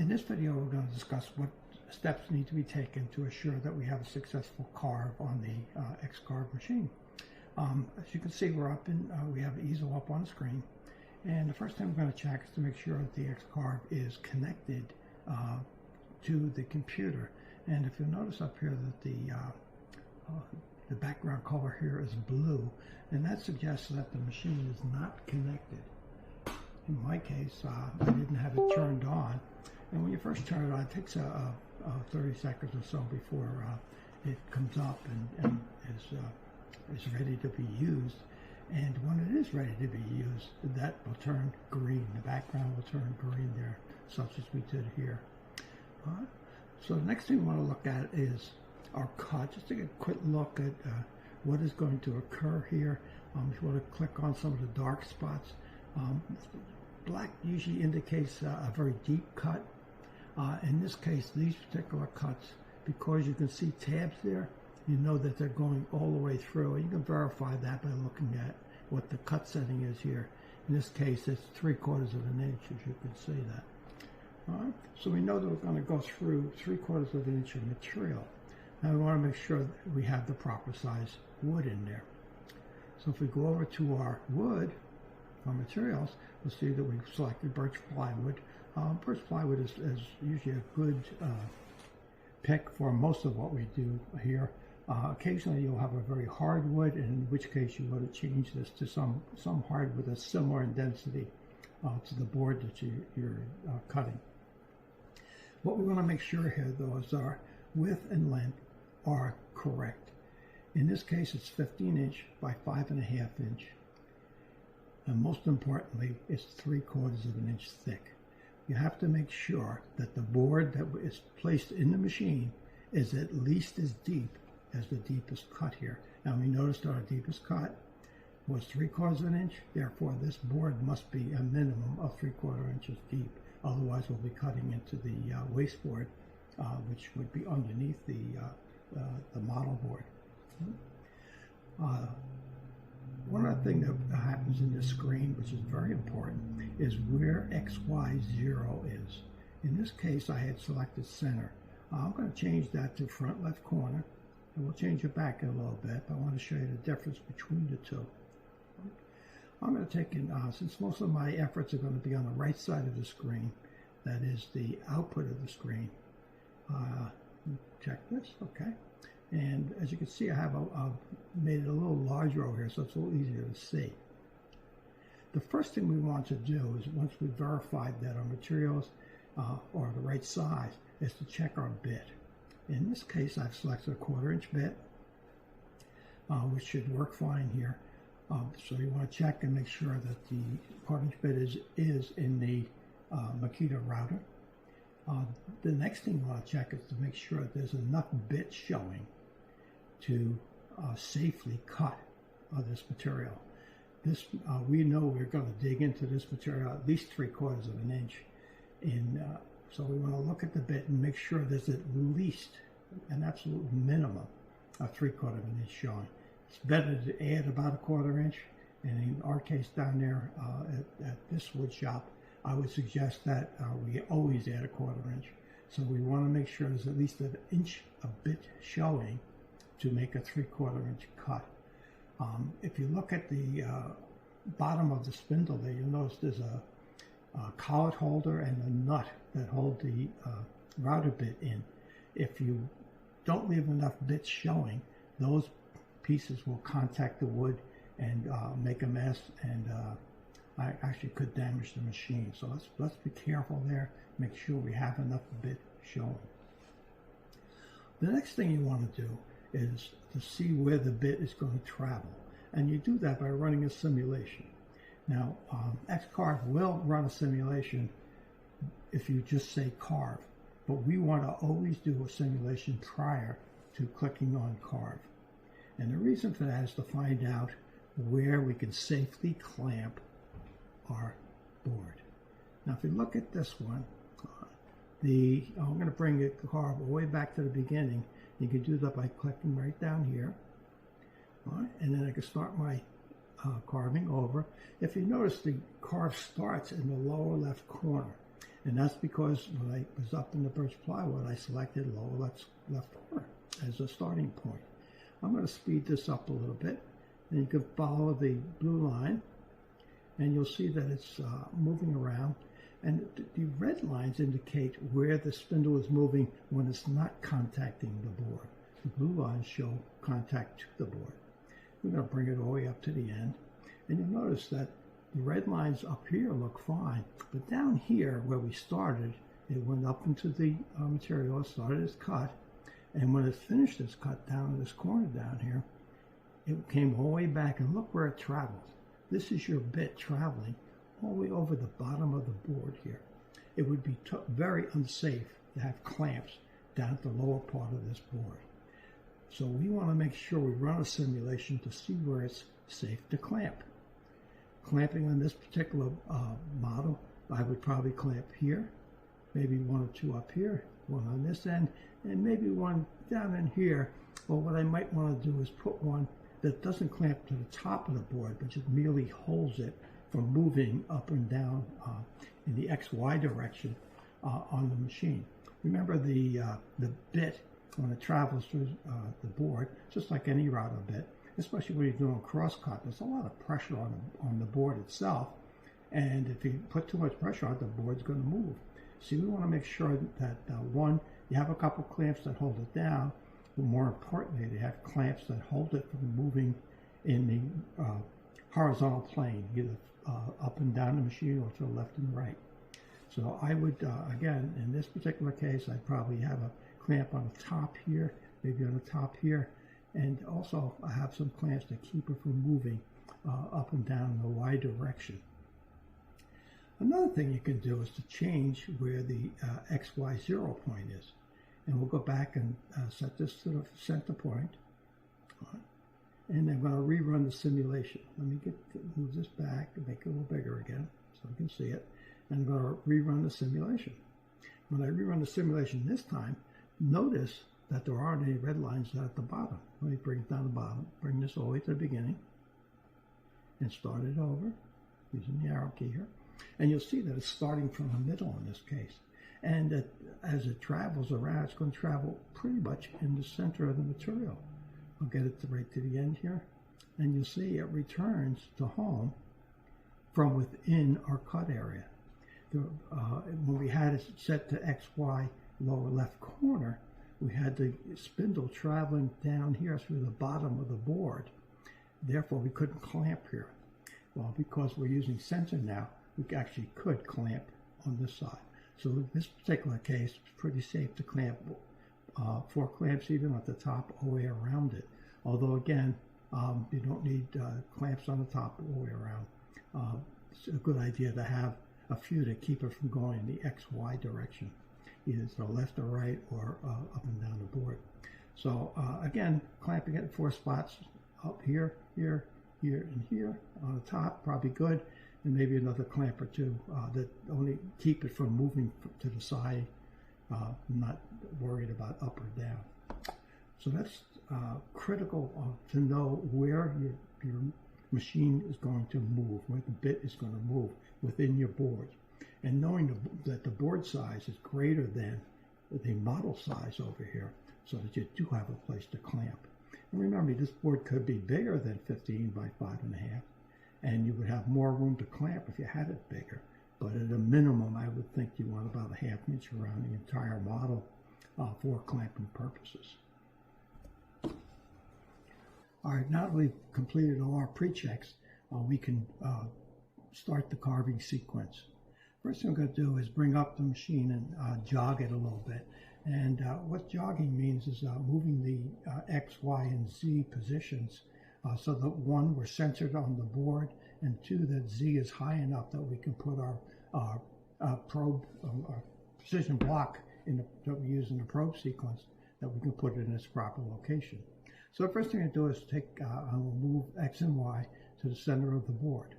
In this video, we're going to discuss what steps need to be taken to assure that we have a successful carve on the Xcarve machine. As you can see, we have Easel up on the screen, and the first thing we're going to check is to make sure that the Xcarve is connected to the computer. And if you'll notice up here that the background color here is blue, and that suggests that the machine is not connected. In my case, I didn't have it turned on, and when you first turn it on, it takes 30 seconds or so before it comes up and is ready to be used. And when it is ready to be used, that will turn green. The background will turn green there, such as we did here. So the next thing we want to look at is our cut. Just take a quick look at what is going to occur here. If you want to click on some of the dark spots, black usually indicates a very deep cut. In this case, these particular cuts, because you can see tabs there, you know that they're going all the way through. You can verify that by looking at what the cut setting is here. In this case, it's 3/4 of an inch, as you can see that. All right, so we know that we're going to go through 3/4 of an inch of material. Now we want to make sure that we have the proper size wood in there. So if we go over to our wood, our materials, we'll see that we've selected birch plywood. Birch plywood is usually a good pick for most of what we do here. Occasionally you'll have a very hard wood, in which case you want to change this to some hardwood that's similar in density to the board that you're cutting. What we want to make sure here, though, is our width and length are correct. In this case, it's 15 inch by 5.5 inch. And most importantly, it's 3/4 of an inch thick. You have to make sure that the board that is placed in the machine is at least as deep as the deepest cut here. Now we noticed our deepest cut was 3/4 of an inch. Therefore, this board must be a minimum of 3/4 inches deep. Otherwise, we'll be cutting into the waste board, which would be underneath the model board. One other thing that happens in this screen, which is very important, is where XY0 is. In this case, I had selected center. I'm going to change that to front left corner, and we'll change it back in a little bit. But I want to show you the difference between the two. I'm going to take in, since most of my efforts are going to be on the right side of the screen, that is the output of the screen. Check this, okay. And as you can see, I have made it a little larger over here, so it's a little easier to see. The first thing we want to do is, once we've verified that our materials are the right size, is to check our bit. In this case, I've selected a 1/4 inch bit, which should work fine here. So you want to check and make sure that the 1/4 inch bit is in the Makita router. The next thing you want to check is to make sure that there's enough bits showing to safely cut this material. This we know we're going to dig into this material at least 3/4 of an inch, so we want to look at the bit and make sure there's at least an absolute minimum of 3/4 of an inch showing. It's better to add about 1/4 inch, and in our case down there at this wood shop, I would suggest that we always add 1/4 inch. So we want to make sure there's at least an inch of bit showing to make a 3/4 inch cut. If you look at the bottom of the spindle there, you'll notice there's a collet holder and a nut that hold the router bit in. If you don't leave enough bits showing, those pieces will contact the wood and make a mess, and I actually could damage the machine. So let's be careful there. Make sure we have enough bit showing. The next thing you want to do is to see where the bit is going to travel, and you do that by running a simulation. Now, Xcarve will run a simulation if you just say carve, but we want to always do a simulation prior to clicking on carve. And the reason for that is to find out where we can safely clamp our board. Now, if you look at this one, I'm going to bring the carve all the way back to the beginning. You can do that by clicking right down here. All right, and then I can start my carving over. If you notice, the carve starts in the lower left corner. And that's because when I was up in the birch plywood, I selected lower left corner as a starting point. I'm going to speed this up a little bit, and you can follow the blue line, and you'll see that it's moving around. And the red lines indicate where the spindle is moving when it's not contacting the board. The blue lines show contact to the board. We're going to bring it all the way up to the end, and you'll notice that the red lines up here look fine, but down here where we started, it went up into the material, it started its cut, and when it finished its cut down in this corner down here, it came all the way back, and look where it traveled. This is your bit traveling all the way over the bottom of the board here. It would be very unsafe to have clamps down at the lower part of this board. So we want to make sure we run a simulation to see where it's safe to clamp. Clamping on this particular model, I would probably clamp here, maybe one or two up here, one on this end, and maybe one down in here. But what I might want to do is put one that doesn't clamp to the top of the board, but just merely holds it from moving up and down in the XY direction on the machine. Remember the bit, when it travels through the board, just like any router bit, especially when you're doing cross-cut, there's a lot of pressure on the board itself, and if you put too much pressure on it, the board's going to move. So we want to make sure that one, you have a couple clamps that hold it down, but more importantly, they have clamps that hold it from moving in the horizontal plane, either up and down the machine or to the left and right. So I would, again, in this particular case, I'd probably have a clamp on the top here, maybe on the top here, and also I have some clamps to keep it from moving up and down in the Y direction. Another thing you can do is to change where the XY 0 point is. And we'll go back and set this to the center point. And I'm going to rerun the simulation. Let me move this back and make it a little bigger again so we can see it. And I'm going to rerun the simulation. When I rerun the simulation this time, notice that there aren't any red lines down at the bottom. Let me bring it down the bottom, bring this all the way to the beginning, and start it over using the arrow key here. And you'll see that it's starting from the middle in this case. And that as it travels around, it's going to travel pretty much in the center of the material. I'll get it right to the end here. And you'll see it returns to home from within our cut area. When we had it set to XY lower left corner, we had the spindle traveling down here through the bottom of the board. Therefore, we couldn't clamp here. Well, because we're using sensor now, we actually could clamp on this side. So in this particular case, it's pretty safe to clamp 4 clamps even at the top all the way around it. Although again, you don't need clamps on the top all the way around. It's a good idea to have a few to keep it from going in the XY direction, either to the left or right or up and down the board. So again, clamping it in 4 spots, up here, here, here, and here on the top, probably good. And maybe another clamp or 2 that only keep it from moving to the side, not worried about up or down. So that's critical to know where your machine is going to move, where the bit is going to move within your board. And knowing that the board size is greater than the model size over here, so that you do have a place to clamp. And remember, this board could be bigger than 15 by 5.5. And you would have more room to clamp if you had it bigger. But at a minimum, I would think you want about a 1/2 inch around the entire model for clamping purposes. All right, now that we've completed all our pre-checks, we can start the carving sequence. First thing I'm going to do is bring up the machine and jog it a little bit. And what jogging means is moving the X, Y, and Z positions so that 1, we're centered on the board, and 2, that Z is high enough that we can put our probe, our precision block that we use in the probe sequence, that we can put it in its proper location. So the first thing I do is I will move X and Y to the center of the board.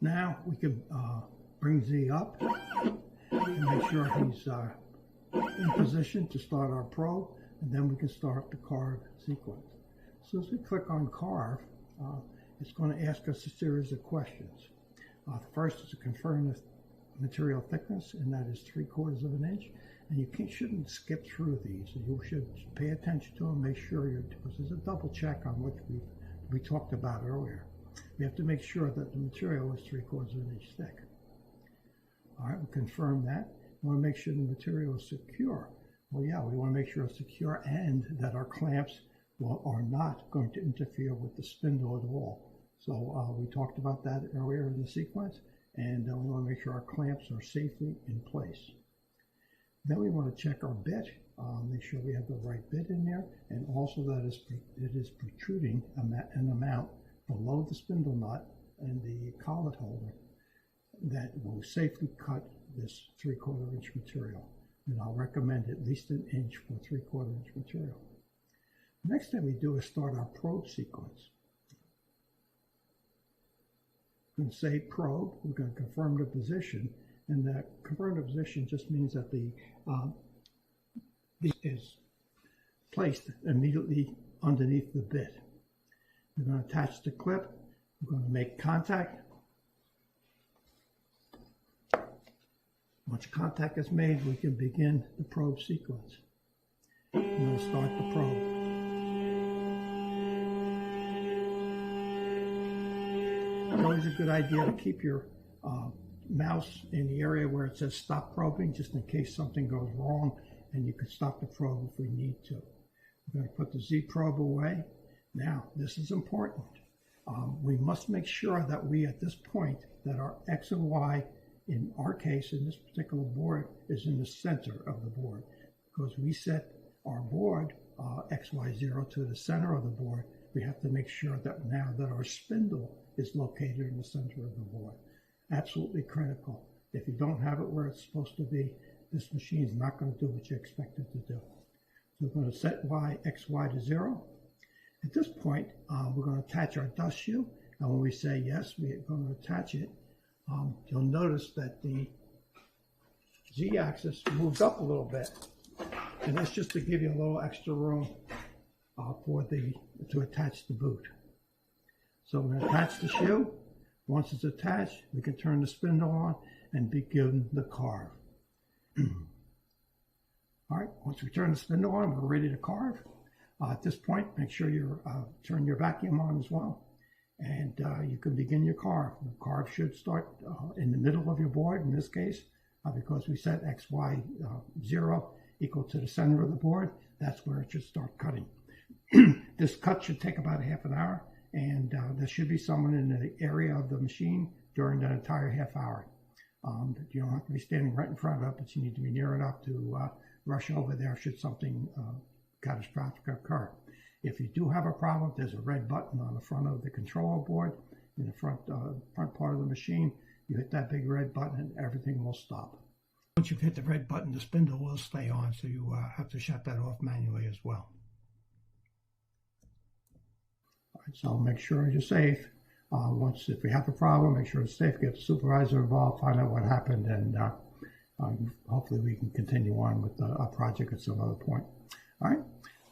Now we can bring Z up and make sure he's in position to start our probe, and then we can start the carve sequence. So as we click on carve, it's going to ask us a series of questions. The first is to confirm the material thickness, and that is 3/4 of an inch. And you shouldn't skip through these. You should pay attention to them, make sure because there's a double check on what we talked about earlier. We have to make sure that the material is 3/4 of an inch thick. All right, we'll confirm that. We want to make sure the material is secure. Well, yeah, we want to make sure it's secure and that our clamps are not going to interfere with the spindle at all. So we talked about that earlier in the sequence, and we want to make sure our clamps are safely in place. Then we want to check our bit, make sure we have the right bit in there, and also that it is protruding an amount below the spindle nut and the collet holder that will safely cut this 3/4 inch material. And I'll recommend at least an inch for 3/4 inch material. The next thing we do is start our probe sequence. We're going to say probe, we're going to confirm the position, and that confirm the position just means that the is placed immediately underneath the bit. We're going to attach the clip, we're going to make contact. Once contact is made, we can begin the probe sequence. We're going to start the probe. It's always a good idea to keep your mouse in the area where it says stop probing, just in case something goes wrong, and you can stop the probe if we need to. We're going to put the Z probe away. Now, this is important. We must make sure that we, at this point, that our X and Y, in our case, in this particular board, is in the center of the board, because we set our board XY0 to the center of the board. We have to make sure that now that our spindle is located in the center of the board. Absolutely critical. If you don't have it where it's supposed to be, this machine is not going to do what you expect it to do. So we're going to set XY to 0. At this point, we're going to attach our dust shoe, and when we say yes, we're going to attach it. You'll notice that the Z-axis moves up a little bit, and that's just to give you a little extra room to attach the boot. So we're going to attach the shoe. Once it's attached, we can turn the spindle on and begin the carve. All right, once we turn the spindle on, we're ready to carve. At this point, make sure you turn your vacuum on as well, and you can begin your carve. The carve should start in the middle of your board, in this case, because we set XY0 equal to the center of the board. That's where it should start cutting. This cut should take about a half an hour, and there should be someone in the area of the machine during that entire half hour. You don't have to be standing right in front of it, but you need to be near enough to rush over there should something catastrophic occur. If you do have a problem, there's a red button on the front of the controller board in the front part of the machine. You hit that big red button and everything will stop. Once you've hit the red button, the spindle will stay on, so you have to shut that off manually as well. All right, so make sure you're safe. If we have a problem, make sure it's safe, get the supervisor involved, find out what happened, and hopefully we can continue on with a project at some other point.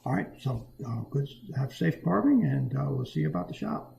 All right, so good. Have safe carving, and we'll see you about the shop.